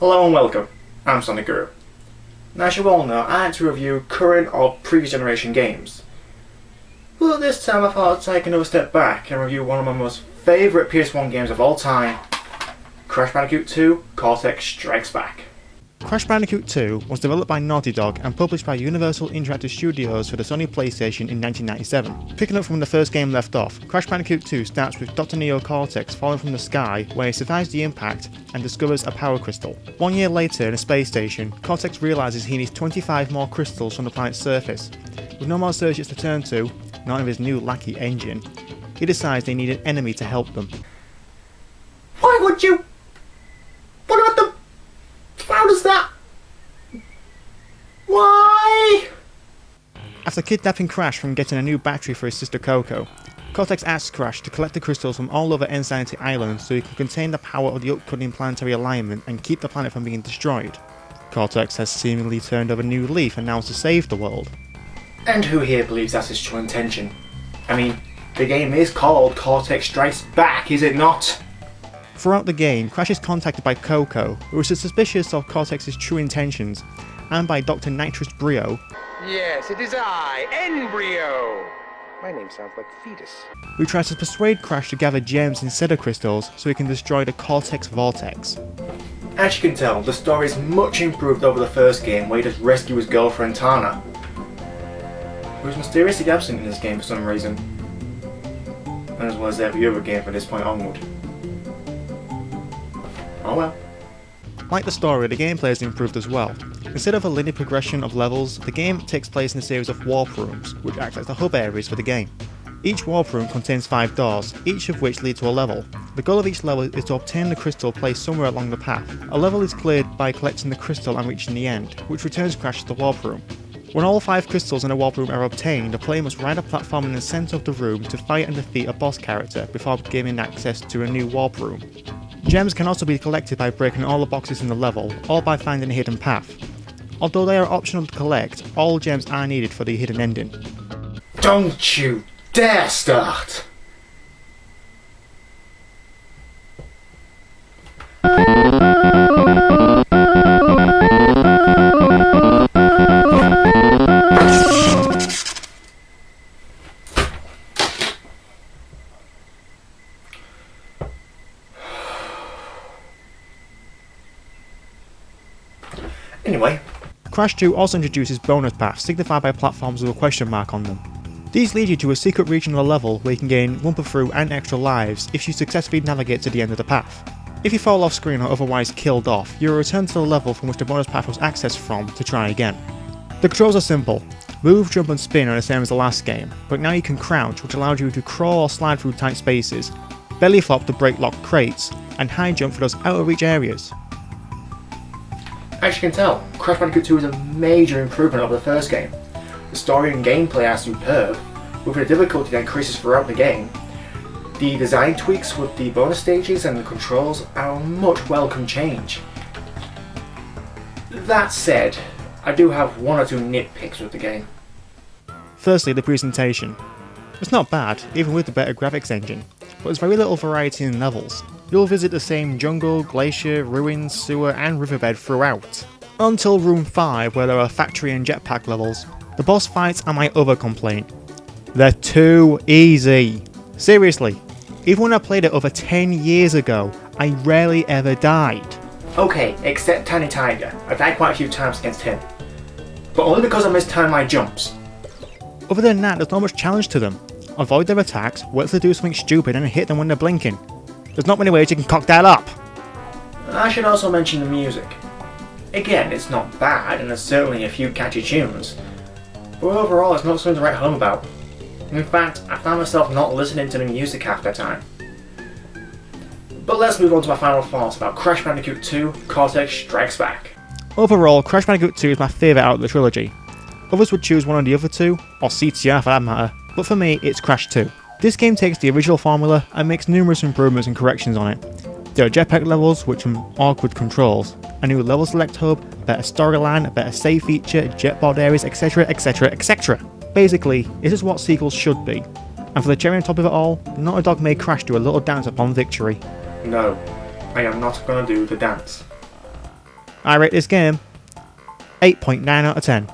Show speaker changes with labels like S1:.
S1: Hello and welcome, I'm Sonicguru. Now as you all know, I like to review current or previous generation games. But this time I thought I'd take another step back and review one of my most favourite PS1 games of all time, Crash Bandicoot 2 Cortex Strikes Back.
S2: Crash Bandicoot 2 was developed by Naughty Dog and published by Universal Interactive Studios for the Sony PlayStation in 1997. Picking up from the first game left off, Crash Bandicoot 2 starts with Dr. Neo Cortex falling from the sky where he survives the impact and discovers a power crystal. 1 year later in a space station, Cortex realises he needs 25 more crystals from the planet's surface. With no more searches to turn to, none of his new lackey engine, he decides they need an enemy to help them.
S1: Why would you? What about the... How does that... Why?
S2: After kidnapping Crash from getting a new battery for his sister Coco, Cortex asks Crash to collect the crystals from all over Insanity Island so he can contain the power of the upcoming planetary alignment and keep the planet from being destroyed. Cortex has seemingly turned over a new leaf and now wants to save the world.
S1: And who here believes that's his true intention? I mean, the game is called Cortex Strikes Back, is it not?
S2: Throughout the game, Crash is contacted by Coco, who is suspicious of Cortex's true intentions, and by Dr. Nitrous Brio.
S3: Yes, it is I, Embryo! My name sounds like fetus.
S2: Who tries to persuade Crash to gather gems instead of crystals so he can destroy the Cortex Vortex.
S1: As you can tell, the story is much improved over the first game where he does rescue his girlfriend Tana, who is mysteriously absent in this game for some reason, as well as every other game from this point onward. Oh well.
S2: Like the story, the gameplay is improved as well. Instead of a linear progression of levels, the game takes place in a series of warp rooms, which act as the hub areas for the game. Each warp room contains 5 doors, each of which lead to a level. The goal of each level is to obtain the crystal placed somewhere along the path. A level is cleared by collecting the crystal and reaching the end, which returns Crash to the warp room. When all 5 crystals in a warp room are obtained, the player must ride a platform in the centre of the room to fight and defeat a boss character before gaining access to a new warp room. Gems can also be collected by breaking all the boxes in the level, or by finding a hidden path. Although they are optional to collect, all gems are needed for the hidden ending.
S1: Don't you dare start! Anyway.
S2: Crash 2 also introduces bonus paths signified by platforms with a question mark on them. These lead you to a secret region of the level where you can gain Wumpa Fruit and extra lives if you successfully navigate to the end of the path. If you fall off screen or otherwise killed off, you will return to the level from which the bonus path was accessed from to try again. The controls are simple. Move, jump and spin are the same as the last game, but now you can crouch, which allows you to crawl or slide through tight spaces, belly flop to break locked crates, and high jump for those out of reach areas.
S1: As you can tell, Crash Bandicoot 2 is a major improvement over the first game. The story and gameplay are superb, with the difficulty that increases throughout the game. The design tweaks with the bonus stages and the controls are a much welcome change. That said, I do have one or two nitpicks with the game.
S2: Firstly, the presentation. It's not bad, even with the better graphics engine, but there's very little variety in levels. You'll visit the same jungle, glacier, ruins, sewer and riverbed throughout. Until Room 5 where there are factory and jetpack levels. The boss fights are my other complaint. They're too easy. Seriously, even when I played it over 10 years ago, I rarely ever died.
S1: Okay, except Tiny Tiger. I died quite a few times against him. But only because I mistimed my jumps.
S2: Other than that, there's not much challenge to them. Avoid their attacks, wait till they do something stupid and hit them when they're blinking. There's not many ways you can cock that up.
S1: I should also mention the music. Again, it's not bad and there's certainly a few catchy tunes, but overall it's not something to write home about. In fact, I found myself not listening to the music half the time. But let's move on to my final thoughts about Crash Bandicoot 2 Cortex Strikes Back.
S2: Overall, Crash Bandicoot 2 is my favourite out of the trilogy. Others would choose one of the other two, or CTR for that matter, but for me it's Crash 2. This game takes the original formula and makes numerous improvements and corrections on it. There are jetpack levels with some awkward controls, a new level select hub, better storyline, a better save feature, jetbot areas, etc, etc, etc. Basically, this is what sequels should be. And for the cherry on top of it all, Naughty Dog made Crash do a little dance upon victory.
S1: No, I am not gonna do the dance.
S2: I rate this game 8.9 out of 10.